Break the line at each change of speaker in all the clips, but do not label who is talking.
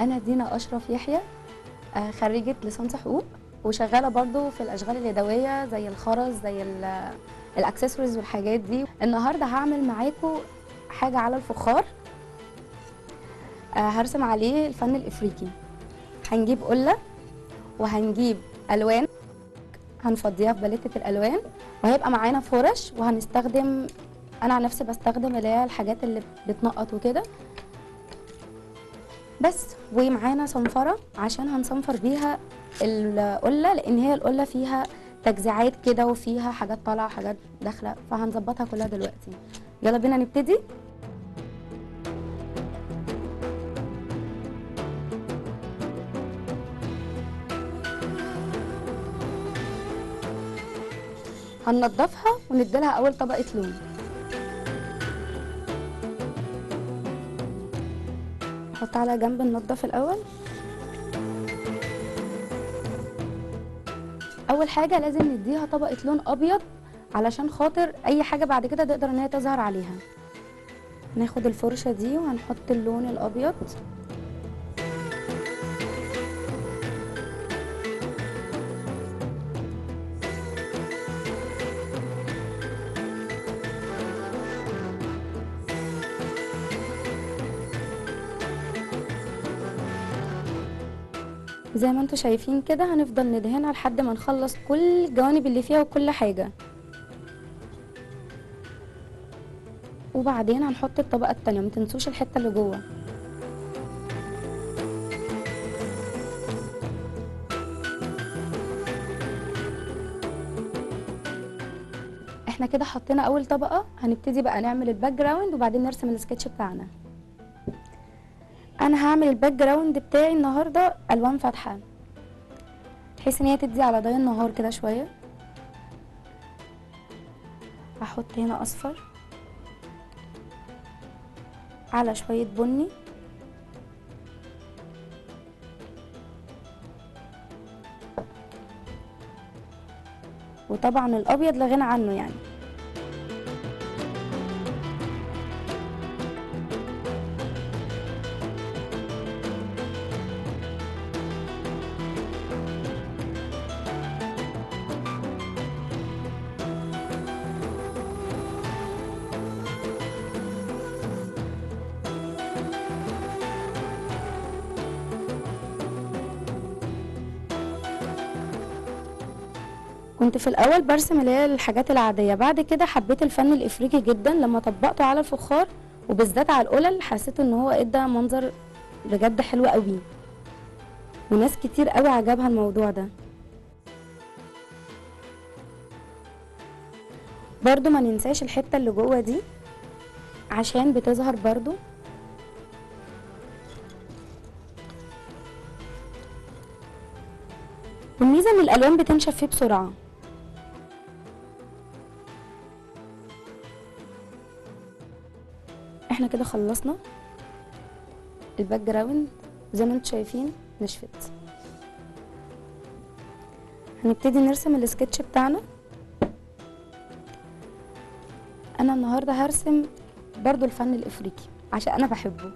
أنا دينا أشرف يحيى، خريجة ليسانس حقوق وشغالة برضو في الأشغال اليدوية زي الخرز زي الأكسسوارز والحاجات دي. النهاردة هعمل معاكم حاجة على الفخار، هرسم عليه الفن الإفريقي. هنجيب قلة وهنجيب ألوان هنفضيها في باليتة الألوان، وهيبقى معانا فرش، وهنستخدم أنا عن نفسي بستخدم اللي هي الحاجات اللي بتنقط وكده بس. ومعانا صنفرة عشان هنصنفر بيها القلة، لان هي القلة فيها تجزيعات كده وفيها حاجات طالعة وحاجات داخلة، فهنظبطها كلها دلوقتي. يلا بينا نبتدي. هننضفها ونديلها اول طبقة لون. نحط على جنب ننضف الاول. اول حاجه لازم نديها طبقه لون ابيض علشان خاطر اي حاجه بعد كده تقدر ان هي تظهر عليها. ناخد الفرشه دي وهنحط اللون الابيض. زي ما انتوا شايفين كده هنفضل ندهنها لحد ما نخلص كل الجوانب اللي فيها وكل حاجه، وبعدين هنحط الطبقه التانية. متنسوش الحته اللي جوه. احنا كده حطينا اول طبقه، هنبتدي بقى نعمل الباك جراوند وبعدين نرسم السكتش بتاعنا. انا هعمل الباك جراوند بتاعي النهارده الوان فاتحه بحيث ان هي تدي على ضي النهار كده شويه. هحط هنا اصفر على شويه بني وطبعا الابيض لا غنى عنه يعني. كنت في الاول برسم اللي هي الحاجات العاديه، بعد كده حبيت الفن الافريقي جدا لما طبقته على الفخار وبالذات على القلل. حسيت ان هو ادى منظر بجد حلو قوي، وناس كتير قوي عجبها الموضوع ده. برضو ما ننساش الحته اللي جوه دي عشان بتظهر برضو. والميزه ان الالوان بتنشف فيه بسرعه. احنا كده خلصنا الباك جراوند زي ما انتم شايفين نشفت. هنبتدي نرسم السكتش بتاعنا. انا النهارده هرسم برضو الفن الافريقي عشان انا بحبه.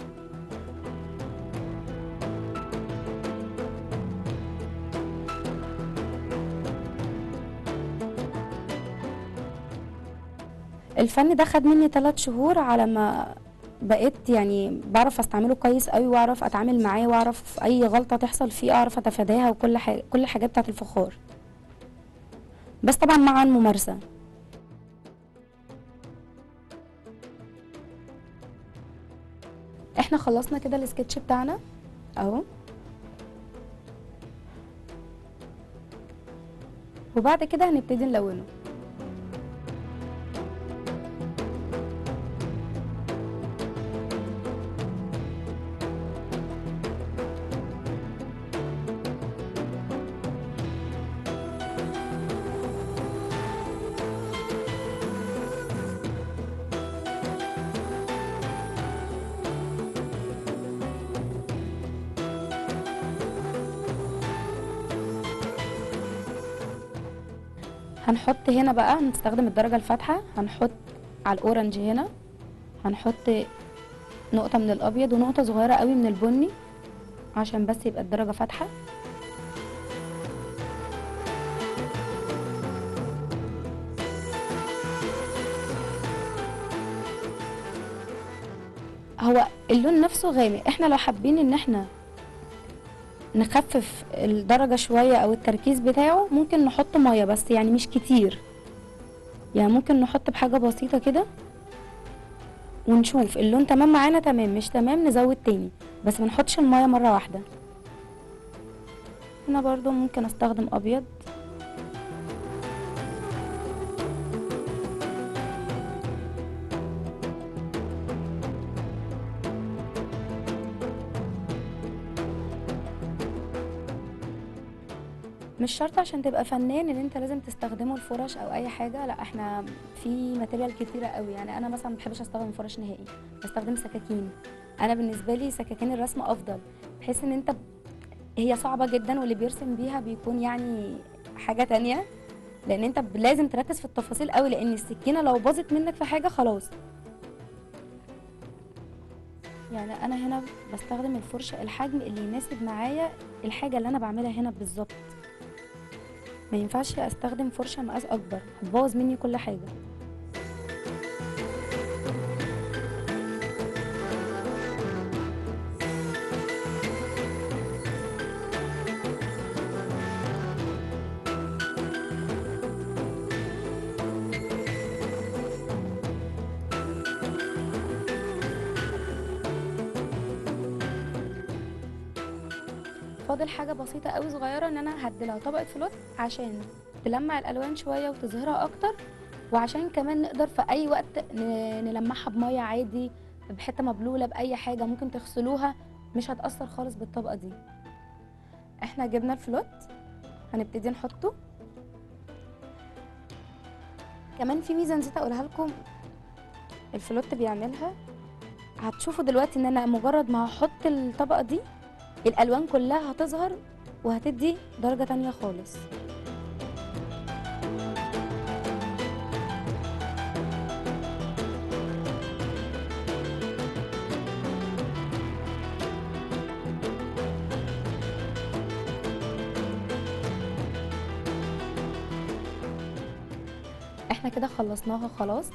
الفن ده خد مني 3 شهور على ما بقيت يعني بعرف استعمله كويس قوي، واعرف اتعامل معاه، واعرف اي غلطه تحصل فيه اعرف اتفاداها، وكل حاجه كل الحاجات بتاعه الفخار، بس طبعا مع الممارسه. احنا خلصنا كده السكتش بتاعنا اهو، وبعد كده هنبتدي نلونه. هنحط هنا بقى هنستخدم الدرجة الفاتحة، هنحط على الاورنج هنا هنحط نقطة من الابيض ونقطة صغيرة قوي من البني عشان بس يبقى الدرجة فاتحة. هو اللون نفسه غامق، احنا لو حابين ان احنا نخفف الدرجة شوية او التركيز بتاعه ممكن نحط مية، بس يعني مش كتير، يعني ممكن نحط بحاجة بسيطة كده ونشوف اللون تمام معانا تمام، مش تمام نزود تاني، بس ما نحطش المية مرة واحدة. هنا برضو ممكن استخدم ابيض. مش شرط عشان تبقى فنان ان انت لازم تستخدمه الفرش او اي حاجه، لا احنا في ماتيريال كتيره قوي. يعني انا مثلا ما بحبش استخدم فرش نهائي، بستخدم سكاكين. انا بالنسبه لي سكاكين الرسم افضل، بحيث ان انت هي صعبه جدا واللي بيرسم بيها بيكون يعني حاجه تانية، لان انت لازم تركز في التفاصيل قوي، لان السكينه لو باظت منك في حاجه خلاص. يعني انا هنا بستخدم الفرشه الحجم اللي يناسب معايا الحاجه اللي انا بعملها هنا بالظبط، ما ينفعش استخدم فرشه مقاس اكبر، هتبوظ مني كل حاجه. فاضل حاجه بسيطه قوي صغيره، ان انا هديلها طبقه فلوت عشان تلمع الالوان شويه وتظهرها اكتر، وعشان كمان نقدر في اي وقت نلمعها بميه عادي، بحته مبلوله، باي حاجه ممكن تغسلوها، مش هتاثر خالص بالطبقه دي. احنا جبنا الفلوت، هنبتدي نحطه. كمان في ميزه نسيت اقولها لكم، الفلوت بيعملها، هتشوفوا دلوقتي ان انا مجرد ما هحط الطبقه دي الالوان كلها هتظهر وهتدي درجه تانية خالص. احنا كده خلصناها خلاص.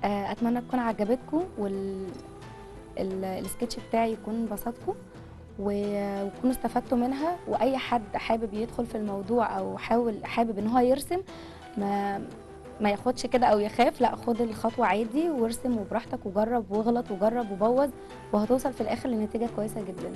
اتمنى تكون عجبتكم السكتش بتاعي يكون بسطكم وتكونوا استفدتوا منها، واي حد حابب يدخل في الموضوع او حابب ان هو يرسم، ما ما ياخدش كده او يخاف، لا خد الخطوه عادي وارسم وبراحتك، وجرب واغلط وجرب وبوظ، وهتوصل في الاخر لنتيجه كويسه جدا.